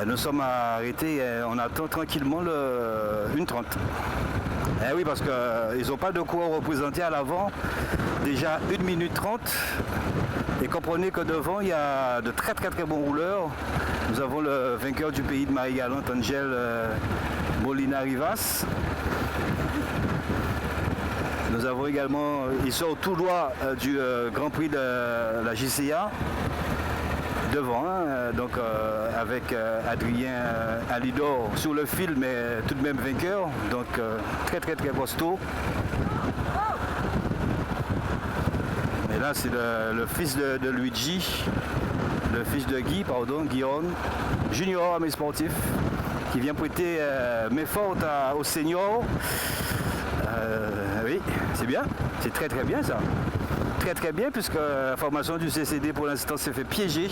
Nous sommes arrêtés, on attend tranquillement le 1h30. Eh oui, parce qu'ils n'ont pas de coureur représenté à l'avant. Déjà 1 minute 30. Et comprenez que devant, il y a de très bons rouleurs. Nous avons le vainqueur du pays de Marie-Galante, Angel Molina Rivas. Nous avons également, il sort tout droit du Grand Prix de la JCA. Devant, donc avec Adrien Alidor sur le fil, mais tout de même vainqueur, donc très costaud. Et là c'est le fils de Luigi, le fils de Guy, pardon, Guillaume, junior mais sportif, qui vient prêter main forte aux seniors. Oui, c'est bien, c'est très bien ça. Très bien, puisque la formation du CCD pour l'instant s'est fait piéger.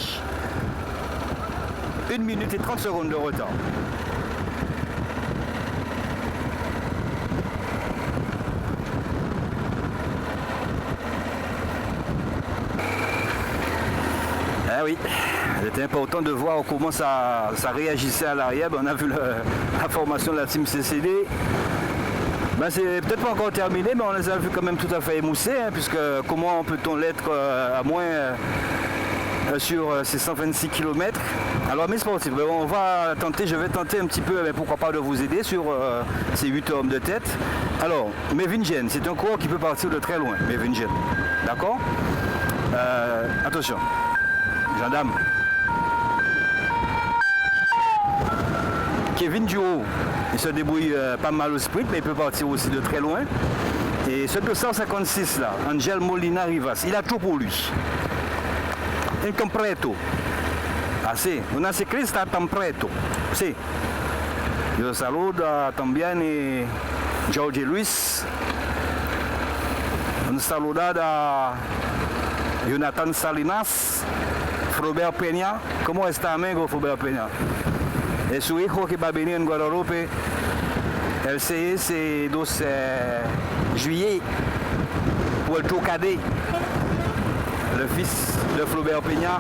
1 minute et 30 secondes de retard. Ah oui, c'était important de voir comment ça réagissait à l'arrière. On a vu la formation de la team CCD. Ben, c'est peut-être pas encore terminé, mais on les a vus quand même tout à fait émoussés, puisque comment peut-on l'être à moins sur ces 126 km. Alors mes sportifs, on va tenter, je vais tenter un petit peu, mais pourquoi pas de vous aider sur ces 8 hommes de tête. Alors, Mevingen, c'est un coureur qui peut partir de très loin, Mevingen, d'accord. Attention, gendarme. Kevin Duro, il se débrouille pas mal au sprint, mais il peut partir aussi de très loin. Et ce 256 là, Angel Molina Rivas, il a tout pour lui. Incompleto. Ah sì, una ciclista completo. Sì. Io saluto también Jorge Luis. Un saludo a Jonathan Salinas, Robert Peña. ¿Cómo está, amigo Robert Peña? Es su hijo que va a venir en Guadalupe el 6 y 12 juillet pour le Tour cadet. Le fils de Flaubert Peña,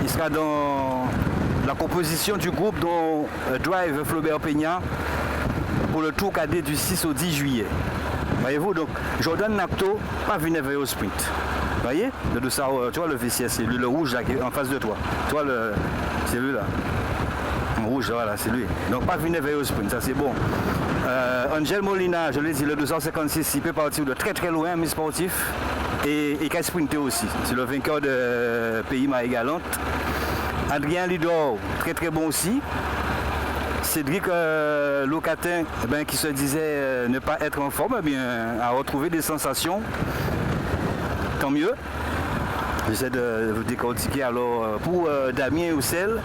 il sera dans la composition du groupe dont Drive Flaubert Peña pour le Tour cadet du 6 au 10 juillet. Voyez-vous, donc Jordan Nacto, pas venu au sprint. Vous voyez, de ça, tu vois le VCS, c'est lui, le rouge là qui est en face de toi. Tu vois, c'est lui là. Rouge, voilà, c'est lui. Donc pas venu au sprint, ça c'est bon. Angel Molina, je l'ai dit, le 256, il peut partir de très loin, mais sportif. Et qui a sprinté aussi. C'est le vainqueur de pays Marie-Galante. Adrien Lidor, très bon aussi. Cédric Locatin, qui se disait ne pas être en forme, a retrouvé des sensations. Tant mieux. J'essaie de vous décortiquer. Alors pour Damien Houssel,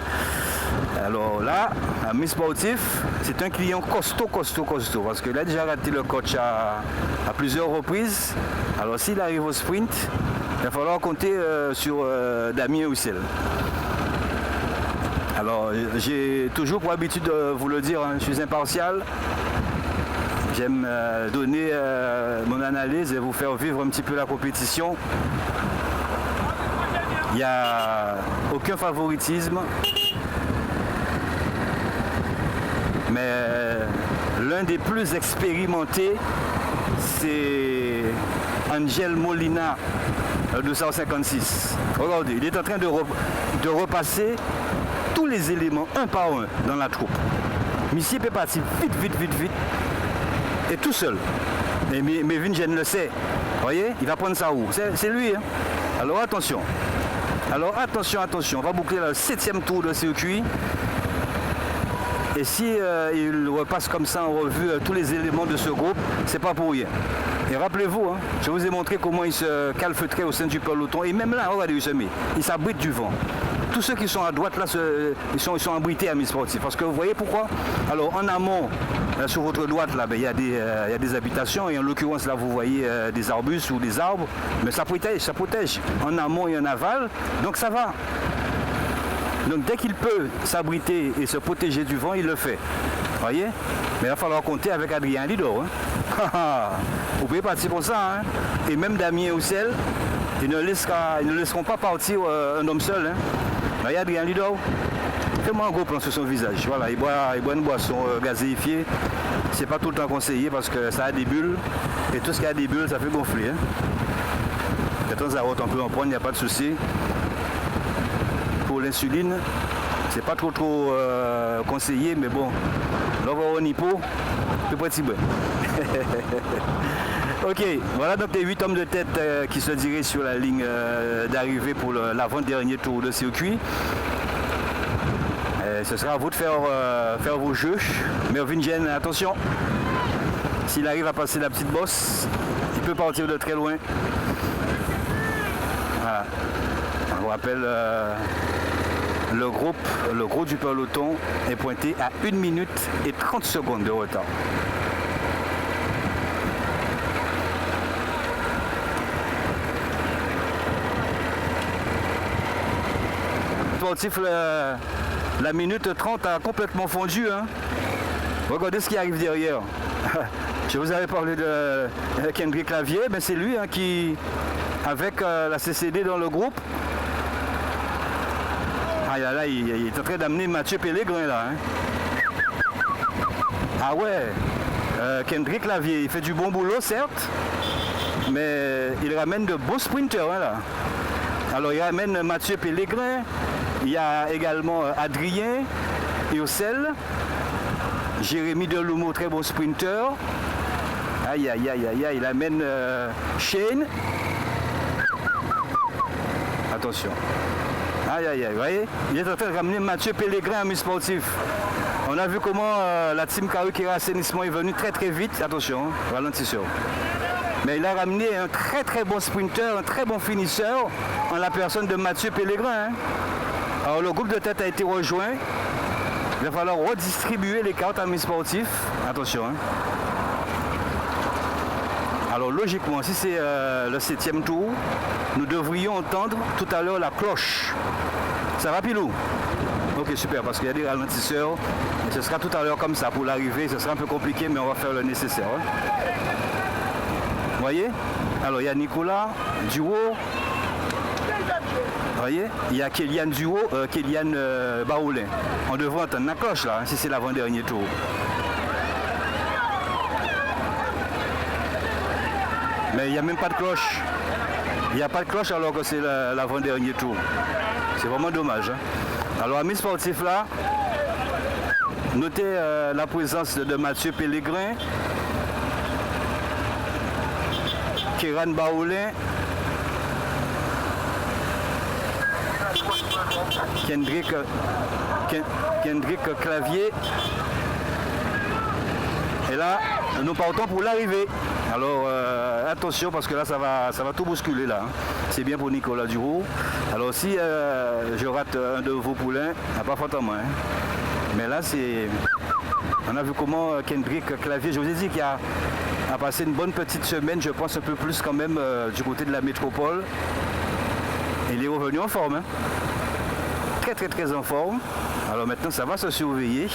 alors là, ami sportif, c'est un client costaud, parce qu'il a déjà raté le coach à plusieurs reprises. Alors s'il arrive au sprint, il va falloir compter sur Damien Houssel. Alors j'ai toujours pour habitude de vous le dire, je suis impartial. J'aime donner mon analyse et vous faire vivre un petit peu la compétition. Il n'y a aucun favoritisme. Mais l'un des plus expérimentés, c'est Angel Molina, 256. Regardez, il est en train de repasser tous les éléments un par un dans la troupe. Monsieur peut partir vite. Et tout seul. Mais Vingen le sait. Vous voyez, il va prendre ça où? C'est lui. Hein? Alors attention. On va boucler le 7e tour de circuit. Et si il repasse comme ça en revue tous les éléments de ce groupe, c'est pas pour rien. Et rappelez-vous, je vous ai montré comment il se calfeutrait au sein du peloton. Et même là, regardez où il se met. Il s'abrite du vent. Tous ceux qui sont à droite, là, ils sont abrités à mi-sportif. Parce que vous voyez pourquoi? Alors en amont, là, sur votre droite, là, il y a des habitations. Et en l'occurrence, là, vous voyez des arbustes ou des arbres. Mais ça protège. En amont et en aval. Donc ça va. Donc dès qu'il peut s'abriter et se protéger du vent, il le fait. Voyez? Mais il va falloir compter avec Adrien Lidor. Vous pouvez partir pour ça. Et même Damien Houssel, ils ne laisseront pas partir un homme seul. Voyez Adrien Lidor, Fais-moi un gros plan sur son visage. Voilà, il boit une boisson gazéifiée. C'est pas tout le temps conseillé parce que ça a des bulles. Et tout ce qui a des bulles, ça fait gonfler. Hein. De temps à autre, on peut en prendre, il n'y a pas de souci. Pour l'insuline, c'est pas trop conseillé, mais bon, là on va au niveau, tout petit peu. Ok, voilà donc les 8 hommes de tête qui se dirigent sur la ligne d'arrivée pour l'avant-dernier tour de circuit. Ce sera à vous de faire vos jeux. Mervyn Jen, attention, s'il arrive à passer la petite bosse, il peut partir de très loin. Voilà. On vous rappelle, le groupe du peloton est pointé à 1 minute et 30 secondes de retard. Sportif, la minute 30 a complètement fondu. Hein. Regardez ce qui arrive derrière. Je vous avais parlé de Kendrick Clavier, mais c'est lui hein, qui, avec la CCD dans le groupe, là, il est en train d'amener Mathieu Pellegrin là. Hein. Ah ouais, Kendrick Clavier, il fait du bon boulot certes, mais il ramène de beaux sprinters hein, là. Alors il ramène Mathieu Pellegrin, il y a également Adrien Ursel, Jérémy Delumeau, très bon sprinter. Aïe aïe aïe aïe aïe, il amène Shane. Attention. Aïe aïe aïe, vous voyez, il est en train de ramener Mathieu Pellegrin à mi-sportif. On a vu comment la team Karukera Assainissement est venue très très vite. Attention, hein, ralentisseur. Mais il a ramené un très très bon sprinter, un très bon finisseur en la personne de Mathieu Pellegrin. Hein. Alors le groupe de tête a été rejoint. Il va falloir redistribuer les cartes à mi-sportif. Attention. Hein. Alors logiquement, si c'est le 7e tour, nous devrions entendre tout à l'heure la cloche. Ça va Pilou? Ok super, parce qu'il y a des ralentisseurs. Et ce sera tout à l'heure comme ça pour l'arrivée. Ce sera un peu compliqué, mais on va faire le nécessaire. Hein. Vous voyez? Alors il y a Nicolas Duo. Vous voyez? Il y a Kélian Duo, Kélian Baoulin. On devrait entendre la cloche là, hein, si c'est l'avant-dernier tour. Mais il n'y a même pas de cloche. Il n'y a pas de cloche alors que c'est l'avant-dernier tour. C'est vraiment dommage. Hein. Alors, amis sportifs là, notez la présence de Mathieu Pellegrin, Kéran Baoulin, Kendrick Clavier. Et là, nous partons pour l'arrivée. Alors attention parce que là ça va tout bousculer là. Hein. C'est bien pour Nicolas Duro. Alors si je rate un de vos poulains, pas fatalement. Hein. Mais là c'est. On a vu comment Kendrick Clavier, je vous ai dit qu'il a passé une bonne petite semaine, je pense un peu plus quand même du côté de la métropole. Il est revenu en forme. Hein. Très très très en forme. Alors maintenant ça va se surveiller.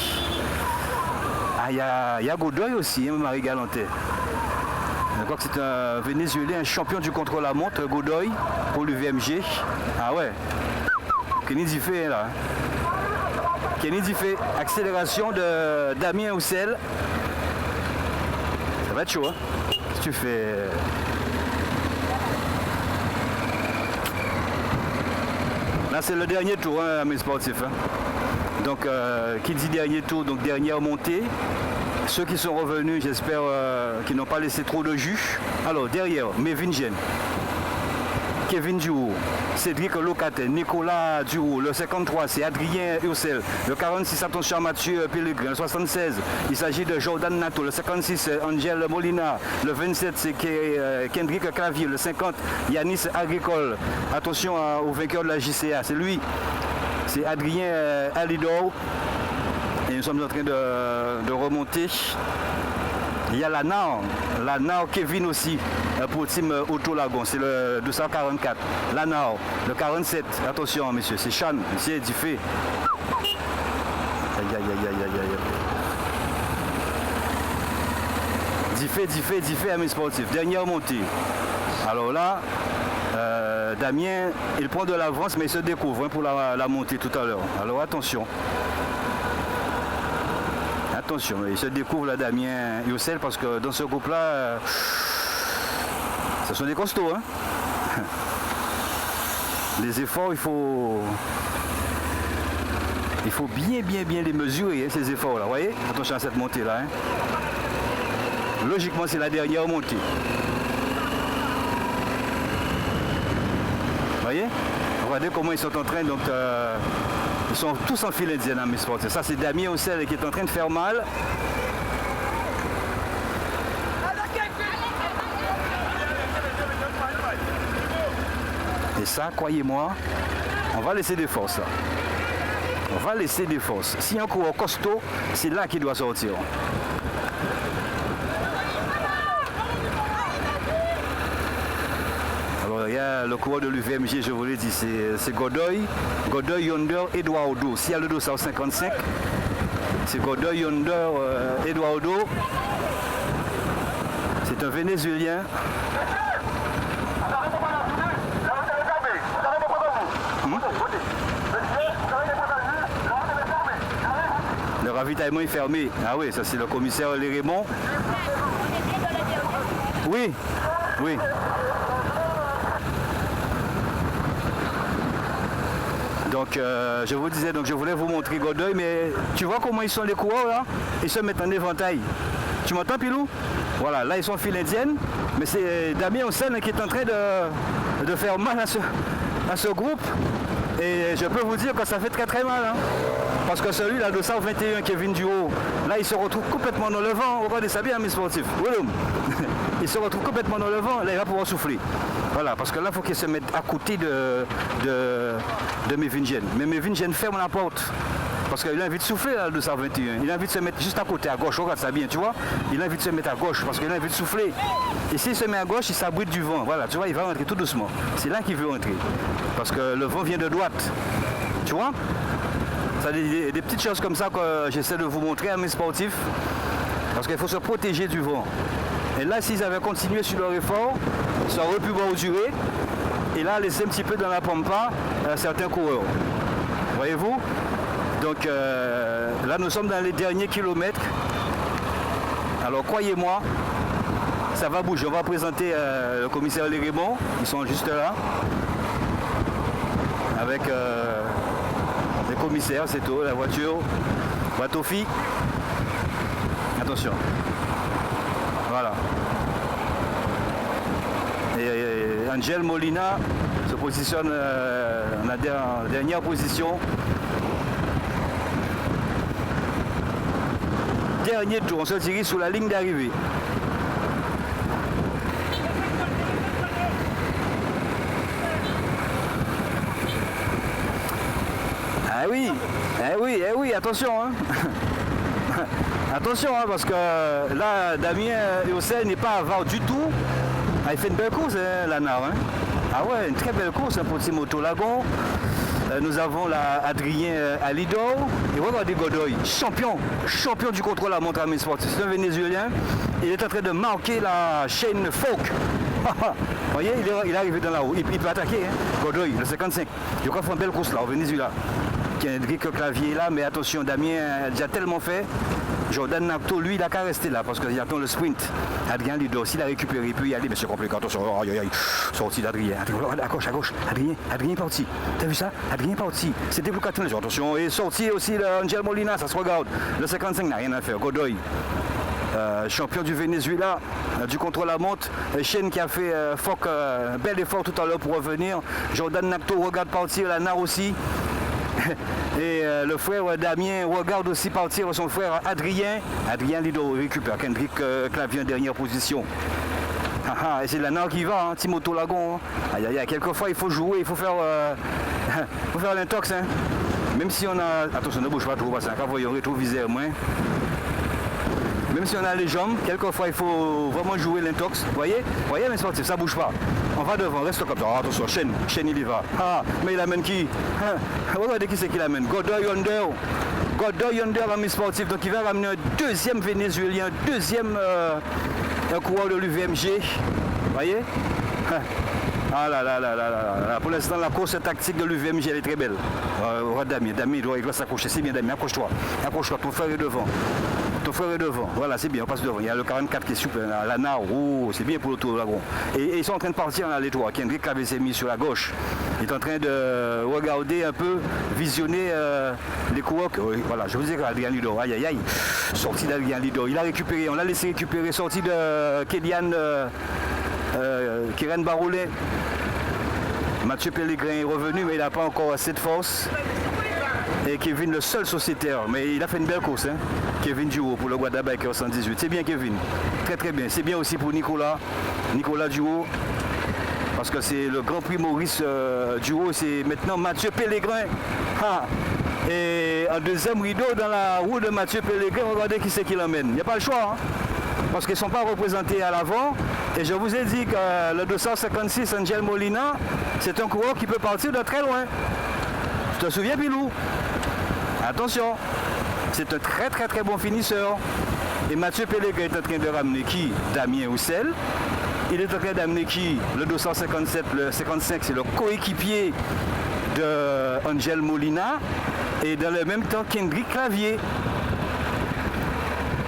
Ah, il y a Godoy aussi, hein, Marie Galantet. Je crois que c'est un Vénézuélien, un champion du contre-la-montre, Godoy, pour l'UVMG. Ah ouais. Kenny Diffé là. Kenny Diffé, accélération de Damien Houssel. Ça va être chaud, hein. Qu'est-ce que tu fais? Là c'est le dernier tour, hein, mes sportifs. Hein. Donc qui dit dernier tour, donc dernière montée. Ceux qui sont revenus, j'espère qu'ils n'ont pas laissé trop de jus. Alors derrière, Mervyn Jen, Kevin Duo, Cédric Locatet, Nicolas Duo, le 53 c'est Adrien Ursel, le 46 attention Mathieu Pellegrin, le 76 il s'agit de Jordan Nato, le 56 c'est Angel Molina, le 27 c'est Kendrick Clavier, le 50 Yanis Agricole, attention au vainqueur de la JCA, c'est lui, c'est Adrien Alidor. Et nous sommes en train de remonter. Il y a la Nao Kevin aussi pour Team Autolagon, c'est le 244. La Nao, le 47, attention messieurs, c'est Chan, c'est Diffé. Aïe aïe aïe aïe aïe aïe. Diffé à mes sportifs, dernière montée. Alors là, Damien, il prend de l'avance, mais il se découvre pour la montée tout à l'heure. Alors attention. Attention, il se découvre là, Damien Youssel, parce que dans ce groupe-là, ce sont des costauds. Hein. Les efforts, il faut bien les mesurer, hein, ces efforts-là. Vous voyez? Attention à cette montée-là. Hein. Logiquement, c'est la dernière montée. Vous voyez? Regardez comment ils sont en train, donc ils sont tous en file indienne à mes sportifs. Ça, c'est Damien Youssel qui est en train de faire mal. Et ça, croyez-moi, on va laisser des forces là. On va laisser des forces. S'il y a un coureur costaud, c'est là qu'il doit sortir. Alors il y a le coureur de l'UVMG, je vous l'ai dit, c'est Godoy Yonder, Eduardo. S'il y a le 255, c'est Godoy Yonder, Eduardo. C'est un Vénézuélien. Le ravitaillement est fermé. Ah oui, ça c'est le commissaire Lérémont. Oui, oui. Donc je vous disais, donc je voulais vous montrer Godoy, mais tu vois comment ils sont les coureurs là? Ils se mettent en éventail. Tu m'entends Pilou? Voilà, là ils sont en file indienne, mais c'est Damien Youssel qui est en train de faire mal à ce groupe. Et je peux vous dire que ça fait très très mal. Hein. Parce que celui-là, 221 Kevin Duhaut, là il se retrouve complètement dans le vent. Regardez ça bien mes sportifs. Il se retrouve complètement dans le vent, là il va pouvoir souffler. Voilà, parce que là il faut qu'il se mette à côté de Mévingen. Mais Mévingen ferme la porte. Parce qu'il a envie de souffler là, le 221. Il a envie de se mettre juste à côté, à gauche. Regarde ça bien, tu vois. Il a envie de se mettre à gauche parce qu'il a envie de souffler. Et s'il se met à gauche, il s'abrite du vent. Voilà, tu vois, il va rentrer tout doucement. C'est là qu'il veut rentrer. Parce que le vent vient de droite. Tu vois? Ça, des petites choses comme ça que j'essaie de vous montrer à mes sportifs. Parce qu'il faut se protéger du vent. Et là, s'ils avaient continué sur leur effort, ça aurait pu mesurer. Et là, laisser un petit peu dans la pampa certains coureurs. Voyez-vous? Donc là, nous sommes dans les derniers kilomètres. Alors, croyez-moi, ça va bouger. On va présenter le commissaire Lérémont. Ils sont juste là. Avec les commissaires, c'est tout, la voiture. Watofi. Attention. Voilà. Et Angel Molina se positionne en la dernière position. Dernier tour, on se dirige sous la ligne d'arrivée. Eh oui, attention. Hein. Attention, hein, parce que là, Damien Youssel n'est pas avare du tout. Ah, il fait une belle course, hein, Lanard. Hein. Ah ouais, une très belle course hein, pour Timoto Lagon. Nous avons là Adrien Alidor. Et regardez Godoy, champion du contrôle à montre à mes sportifs. C'est un Vénézuélien. Il est en train de marquer la chaîne Folk. Vous voyez, il est arrivé dans la roue. Il peut attaquer, hein. Godoy, le 55. Je crois qu'il fait une belle course là, au Venezuela. Il y a Hendrik Clavier là, mais attention, Damien a déjà tellement fait. Jordan Nacto, lui, il n'a qu'à rester là parce qu'il attend le sprint. Adrien Lidor, s'il a récupéré, il peut y aller, mais c'est compliqué. Attention, sorti d'Adrien. À gauche. Adrien est parti. T'as vu ça? Adrien est parti. C'est débloqué. Attention, et sorti aussi Angel Molina, ça se regarde. Le 55 n'a rien à faire. Godoy, champion du Venezuela, du contrôle à montre. Chen qui a fait un bel effort tout à l'heure pour revenir. Jordan Nacto regarde partir, Lanard aussi. Et le frère Damien regarde aussi partir son frère Adrien. Adrien Lido récupère Hendrik Clavier en dernière position. Et c'est Lanard qui va, hein, Timoto Lagon. Hein. Aïe, quelquefois il faut jouer, il faut faire l'intox. Hein. Même si on a. Attention, ne bouge pas trop, parce qu'on voit rétroviseur moins. Même si on a les jambes, quelquefois il faut vraiment jouer l'intox. Vous voyez mes sportifs, ça bouge pas. On va devant, reste comme ça. Oh, attention, Chen il y va. Mais il amène qui? Regardez qui c'est qu'il amène. Godoy Yonder à mes sportifs. Donc il va ramener un deuxième Vénézuélien, un coureur de l'UVMG. Vous voyez? Ah là là là là là là. Pour l'instant, la course tactique de l'UVM, elle est très belle. Damien, il doit s'accrocher. C'est bien, Damien, accroche-toi. Accroche-toi, ton frère est devant. Ton frère est devant. Voilà, c'est bien, on passe devant. Il y a le 44 qui est super. La NAR, c'est bien pour le tour de la Gron. Et ils sont en train de partir dans les toits. Kendrick avait s'est mis sur la gauche. Il est en train de regarder un peu, visionner les coureurs. Oui, voilà, je vous dis Adrien Lidor. Aïe aïe aïe. Sortie d'Adrien Lidor. Il a récupéré, on l'a laissé récupérer. Sortie de Kélian Kéren Baroulet. Mathieu Pellegrin est revenu, mais il n'a pas encore assez de force. Et Kevin, le seul sociétaire, mais il a fait une belle course, hein. Kevin Duo pour le Guadabaker 118. C'est bien Kevin, très très bien. C'est bien aussi pour Nicolas Duo, parce que c'est le Grand Prix Maurice Duo, c'est maintenant Mathieu Pellegrin. Ah. Et en deuxième rideau dans la roue de Mathieu Pellegrin, regardez qui c'est qui l'emmène. Il n'y a pas le choix, hein, parce qu'ils ne sont pas représentés à l'avant. Et je vous ai dit que le 256 Angel Molina, c'est un coureur qui peut partir de très loin. Tu te souviens, Pilou? Attention, c'est un très très très bon finisseur. Et Mathieu Pellegrin est en train de ramener qui? Damien Roussel. Il est en train d'amener qui? Le 257, le 55, c'est le coéquipier de Angel Molina. Et dans le même temps, Kendrick Clavier.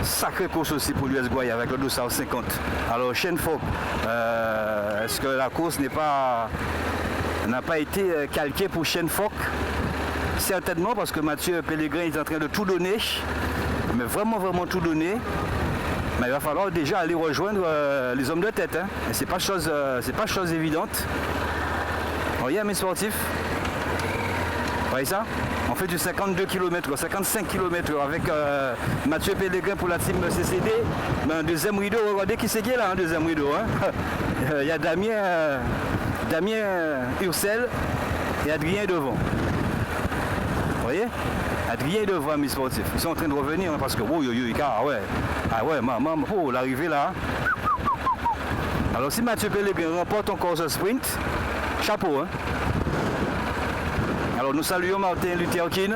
Sacrée course aussi pour l'US Goy avec le 250. Alors, Shane Fogg, est-ce que la course n'a pas été calquée pour Shane Fogg? Certainement, parce que Mathieu Pellegrin est en train de tout donner, mais vraiment tout donner. Mais il va falloir déjà aller rejoindre les hommes de tête, hein. Et c'est pas chose évidente. Vous voyez, mes sportifs, vous voyez ça? On fait du 52 km, 55 km avec Mathieu Pellegrin pour la team CCD. Mais un deuxième rideau, regardez qui c'est qui est là, un deuxième rideau, hein. Il y a Damien Ursel et Adrien devant. Vous voyez? Adrien devant, mes sportifs. Ils sont en train de revenir, hein, parce que maman, oh, l'arrivée là. Alors si Mathieu Pellegrin remporte encore ce sprint, chapeau, hein. Alors nous saluons Martin Luther King.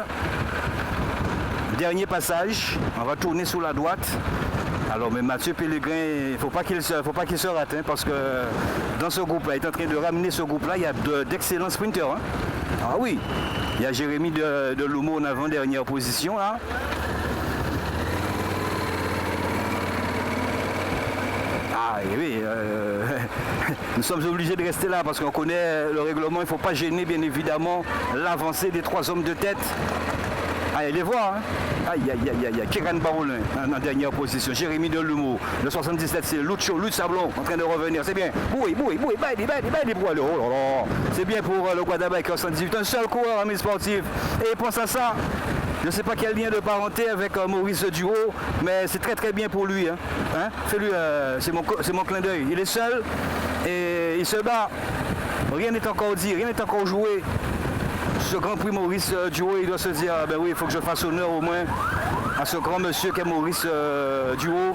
Dernier passage, on va tourner sous la droite. Alors mais Mathieu Pellegrin, il ne faut pas qu'il se rate, hein, parce que dans ce groupe-là, il est en train de ramener ce groupe-là, il y a d'excellents sprinteurs, hein. Ah oui, il y a Jérémy de Lumeau en avant-dernière position là. Ah oui, nous sommes obligés de rester là parce qu'on connaît le règlement, il ne faut pas gêner bien évidemment l'avancée des trois hommes de tête. Allez les voir, hein. Aïe aïe aïe aïe, Kéran Baroulin en dernière position, Jérémy Delumeau, le 77 c'est Lucho Sablon en train de revenir, c'est bien. Boui, pour aller. Oh là là. C'est bien pour le Guadabaker 118, un seul coureur, amis sportifs. Et pense à ça, je ne sais pas quel lien de parenté avec Maurice Duo, mais c'est très très bien pour lui, hein. Fais-lui, c'est mon clin d'œil. Il est seul et il se bat. Rien n'est encore dit, rien n'est encore joué. Ce Grand Prix Maurice Duo, il doit se dire, ben oui, il faut que je fasse honneur au moins à ce grand monsieur qu'est Maurice Duo.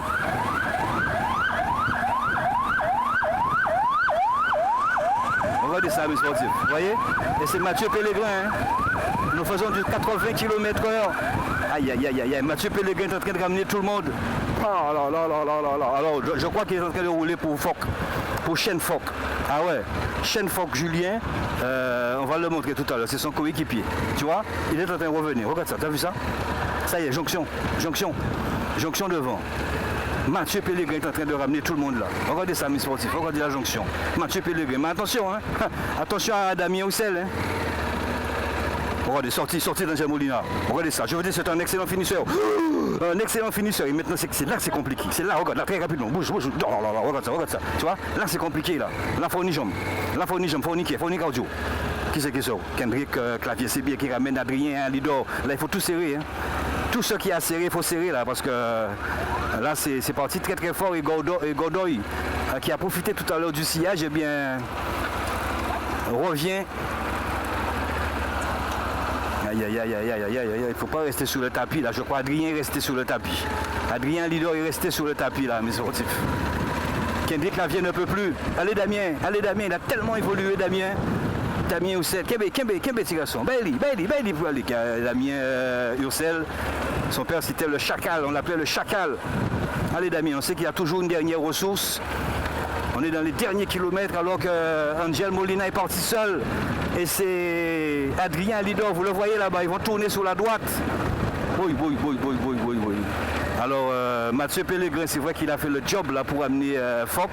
Regardez ça, mes sportifs, vous voyez? Et c'est Mathieu Pellegrin, hein. Nous faisons du 80 km/h. Aïe, aïe, aïe, aïe, Mathieu Pellegrin est en train de ramener tout le monde. Oh là là là là là là. Alors, je crois qu'il est en train de rouler pour Shane Fogg. Ah ouais, Shane Fogg Julien, on va le montrer tout à l'heure, c'est son coéquipier. Tu vois, il est en train de revenir. Regarde ça, t'as vu ça? Ça y est, jonction devant. Mathieu Pellegrin est en train de ramener tout le monde là. Regardez ça, mes sportifs, regardez la jonction. Mathieu Pellegrin, mais attention, hein. Attention à Damien Roussel, hein. Regardez, sorti d'Angel Molina. Regardez ça, je veux dire, c'est un excellent finisseur. Un excellent finisseur. Et maintenant, c'est là que c'est compliqué. C'est là, regarde, là, très rapidement. Bouge. Oh là là, regarde ça. Tu vois, là, c'est compliqué, là. Là, faut une jambe. Là, faut une cardio. Qui c'est qui sort? Kendrick, Clavier, c'est bien qui ramène Adrien, Lidor. Là, il faut tout serrer, hein. Tout ce qui a serré, il faut serrer, là, parce que là, c'est parti très très fort. Et Godoy, qui a profité tout à l'heure du sillage, eh bien, revient. Aïe, il ne faut pas rester sur le tapis là. Je crois Adrien est resté sur le tapis. Adrien Lidor est resté sur le tapis là, mes sportifs. Kendrick Clavier ne peut plus. Allez Damien, il a tellement évolué Damien. Damien Ursel, Kembe Tigasson. Bailey pour aller. Damien Ursel. Son père c'était le chacal, on l'appelait le chacal. Allez Damien, on sait qu'il y a toujours une dernière ressource. On est dans les derniers kilomètres alors que Angel Molina est parti seul. Et c'est Adrien Alidor, vous le voyez là-bas, ils vont tourner sur la droite. Oui. Alors Mathieu Pellegrin, c'est vrai qu'il a fait le job là pour amener Fock.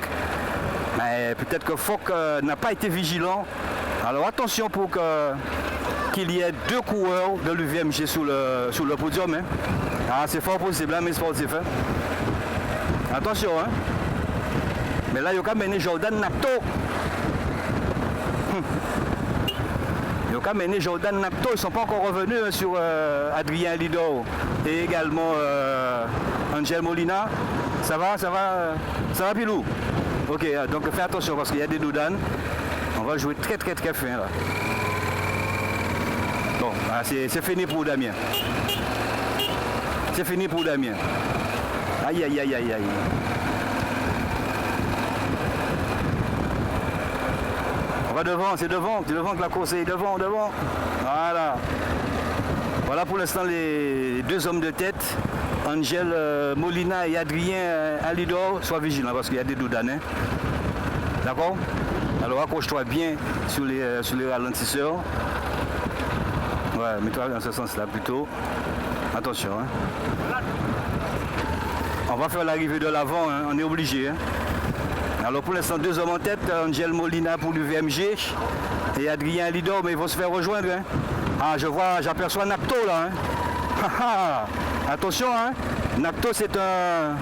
Mais peut-être que Fock n'a pas été vigilant. Alors attention pour qu'il y ait 2 coureurs de l'UVMG sur le podium. Hein. Ah, c'est fort possible, hein, mes sportifs. Hein. Attention. Hein. Mais là, il y a quand même Jordan Napto. Ils ont quand même Jordan Napto, ils ne sont pas encore revenus hein, sur Adrien Alidor et également Angel Molina. Ça va Pilou? Ok, donc fais attention parce qu'il y a des doudanes. On va jouer très fin là. Bon, c'est fini pour Damien. C'est fini pour Damien. Aïe. On va devant, c'est devant que la course est devant. Voilà. Voilà pour l'instant les 2 hommes de tête. Angel Molina et Adrien Alidor, sois vigilant parce qu'il y a des doudanes. Hein. D'accord? Alors accroche-toi bien sur les ralentisseurs. Ouais, mets-toi dans ce sens-là plutôt. Attention. Hein. On va faire l'arrivée de l'avant, hein. On est obligé. Hein. Alors pour l'instant, 2 hommes en tête, Angel Molina pour l'UVMG et Adrien Alidor, mais ils vont se faire rejoindre. Hein. Ah, j'aperçois Napto là. Hein. Attention, hein. Napto c'est un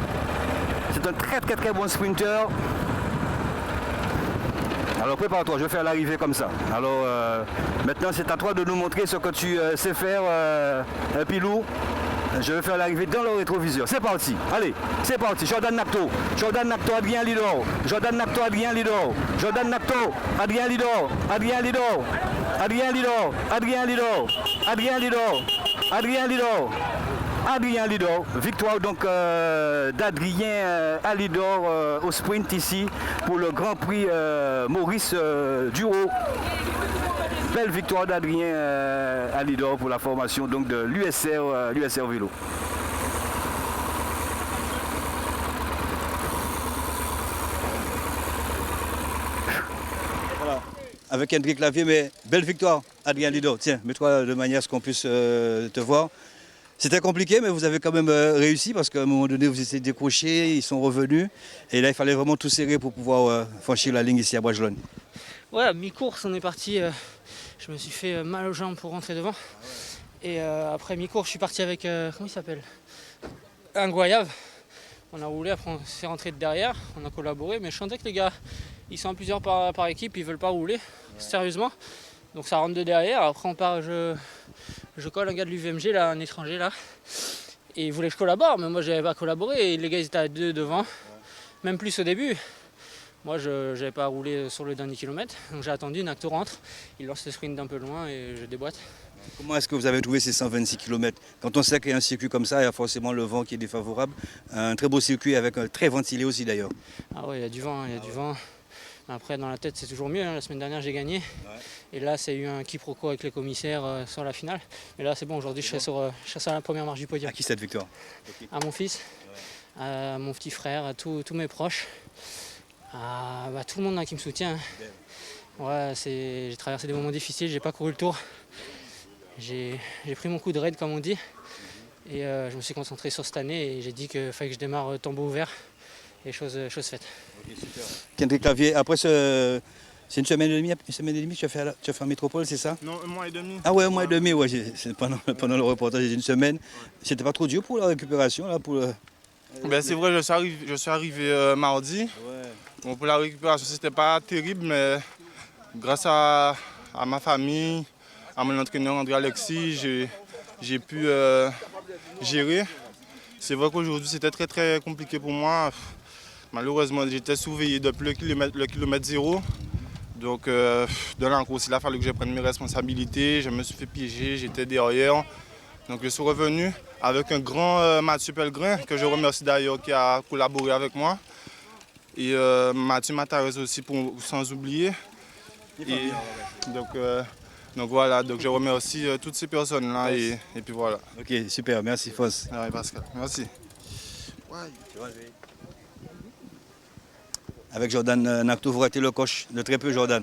très bon sprinter. Alors prépare-toi, je vais faire l'arrivée comme ça. Alors maintenant c'est à toi de nous montrer ce que tu sais faire, Pilou. Je vais faire l'arrivée dans le rétroviseur. C'est parti. Allez, c'est parti. Jordan Napto, Adrien Alidor. Jordan Napto, Adrien Alidor. Jordan Napto, Adrien Alidor. Adrien Alidor. Adrien Alidor. Adrien Alidor. Adrien Alidor. Adrien Alidor. Adrien Alidor. Victoire donc d'Adrien Alidor au sprint ici pour le Grand Prix Maurice Duro. Belle victoire d'Adrien Alidor pour la formation donc de l'USR Vélo. Voilà, avec Hendrik Clavier, mais belle victoire Adrien Alidor. Tiens, mets-toi de manière à ce qu'on puisse te voir. C'était compliqué, mais vous avez quand même réussi parce qu'à un moment donné, vous étiez décrochés, ils sont revenus. Et là, il fallait vraiment tout serrer pour pouvoir franchir la ligne ici à Bragelonne. Ouais, à mi-course, on est parti. Je me suis fait mal aux jambes pour rentrer devant. Et après mi-course, je suis parti avec, comment il s'appelle, un Goyave. On a roulé, après on s'est rentré de derrière, on a collaboré. Mais je sentais que les gars, ils sont à plusieurs par équipe, ils veulent pas rouler, sérieusement. Donc ça rentre de derrière, après on part, je colle un gars de l'UVMG, là, un étranger là. Et il voulait que je collabore, mais moi j'avais pas collaboré. Et les gars ils étaient à 2 devant, même plus au début. Moi je n'avais pas roulé sur le dernier kilomètre, donc j'ai attendu, Nakto rentre, il lance le sprint d'un peu loin et je déboîte. Comment est-ce que vous avez trouvé ces 126 km? Quand on sait qu'il y a un circuit comme ça, il y a forcément le vent qui est défavorable. Un très beau circuit avec un très ventilé aussi d'ailleurs. Ah ouais, il y a du vent, du vent. Après dans la tête c'est toujours mieux, hein. La semaine dernière j'ai gagné. Ouais. Et là c'est eu un quiproquo avec les commissaires sur la finale. Mais là c'est bon, aujourd'hui je serai sur la première marche du podium. À qui cette victoire? À mon fils, à mon petit frère, à tous mes proches. Tout le monde là, qui me soutient. Ouais, j'ai traversé des moments difficiles, j'ai pas couru le tour. J'ai pris mon coup de raid comme on dit. Et je me suis concentré sur cette année et j'ai dit qu'il fallait que je démarre tambour ouvert. Et chose faite. Ok, super. Hendrik Clavier, après c'est une semaine et demie que tu as fait en métropole, c'est ça? Non, 1 mois et demi. Ah ouais, 1 mois et demi, ouais. Pendant le reportage, j'ai une semaine. Ouais. C'était pas trop dur pour la récupération là, Ben, c'est vrai, je suis arrivé mardi. Ouais. Bon, pour la récupération, c'était pas terrible, mais grâce à ma famille, à mon entraîneur André Alexis, j'ai pu gérer. C'est vrai qu'aujourd'hui, c'était très compliqué pour moi. Malheureusement, j'étais surveillé depuis le kilomètre 0. Donc, dans la course, il a fallu que je prenne mes responsabilités. Je me suis fait piéger, j'étais derrière. Donc, je suis revenu avec un grand Mathieu Pellegrin, que je remercie d'ailleurs, qui a collaboré avec moi. Et Mathieu Matarez aussi, sans oublier. Et, donc voilà, donc je remercie toutes ces personnes-là et puis voilà. Ok, super, merci Foss. Ouais, Pascal, merci. Ouais. avec Jordan Nacto. Vous ratez le coche de très peu, Jordan.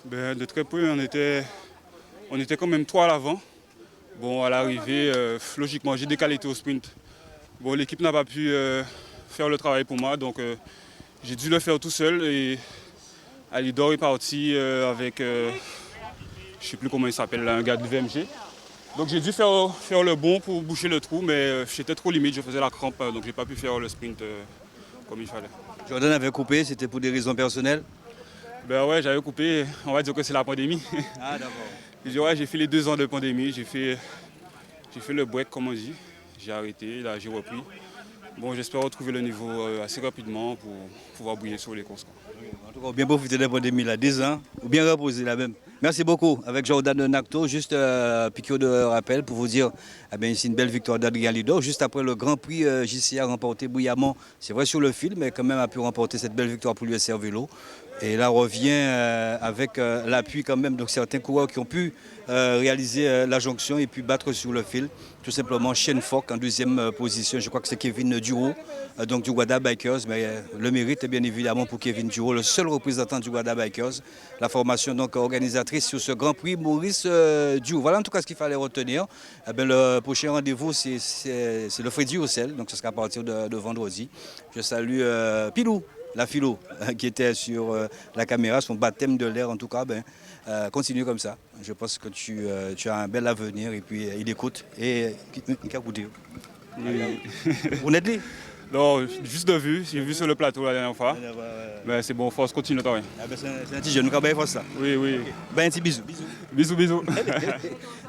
Ben, de très peu, on était quand même 3 à l'avant. Bon, à l'arrivée, logiquement, j'ai décalé au sprint. Bon, l'équipe n'a pas pu faire le travail pour moi, donc j'ai dû le faire tout seul. Et Alidor est parti avec, je ne sais plus comment il s'appelle, un gars de VMG. Donc j'ai dû faire le bon pour boucher le trou, mais j'étais trop limite, je faisais la crampe, donc j'ai pas pu faire le sprint comme il fallait. Jordan avait coupé, c'était pour des raisons personnelles. Ben ouais, j'avais coupé, on va dire que c'est la pandémie. Ah d'accord. J'ai fait les 2 ans de pandémie, j'ai fait le break comme on dit, j'ai arrêté, là j'ai repris. Bon, j'espère retrouver le niveau assez rapidement pour pouvoir briller sur les courses. En tout cas, bien profiter de la pandémie là, 10 ans, ou bien reposer là même. Merci beaucoup. Avec Jordan Nacto, juste piqûre de rappel pour vous dire, ici une belle victoire d'Adrien Lidor, juste après le Grand Prix JCA remporté brillamment, c'est vrai sur le fil, mais quand même a pu remporter cette belle victoire pour l'USR Vélo. Et là, on revient avec l'appui quand même de certains coureurs qui ont pu réaliser la jonction et puis battre sur le fil. Tout simplement, Shane Fock en deuxième position. Je crois que c'est Kevin Duro, donc du Wada Bikers. Mais le mérite est bien évidemment pour Kevin Duro, le seul représentant du Wada Bikers. La formation donc organisatrice sur ce Grand Prix, Maurice Duro. Voilà en tout cas ce qu'il fallait retenir. Le prochain rendez-vous, c'est le Freddy Roussel. Donc ce sera à partir de vendredi. Je salue Pilou. La philo qui était sur la caméra, son baptême de l'air en tout cas, continue comme ça. Je pense que tu as un bel avenir et puis il écoute et il a écouté. Vous n'êtes dit? Non, juste de vue, j'ai vu sur le plateau la dernière fois. Ben, c'est bon, force continue le travail. C'est un petit jeune, nous avons fait ça. Oui, oui. Ben, un petit bisou. Bisous.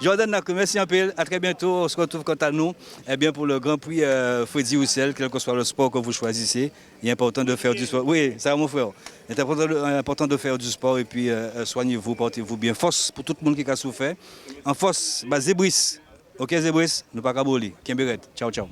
Jordan Nacto, merci un peu. À très bientôt. On se retrouve quant à nous pour le Grand Prix Freddy Roussel, quel que soit le sport que vous choisissez. Il est important de faire du sport. Oui, ça va mon frère. Il est important de faire du sport et puis soignez-vous, portez-vous bien. Force pour tout le monde qui a souffert. En force, Zébris. Ok Zébris, nous pas qu'à boli. Kimberet. Ciao, ciao.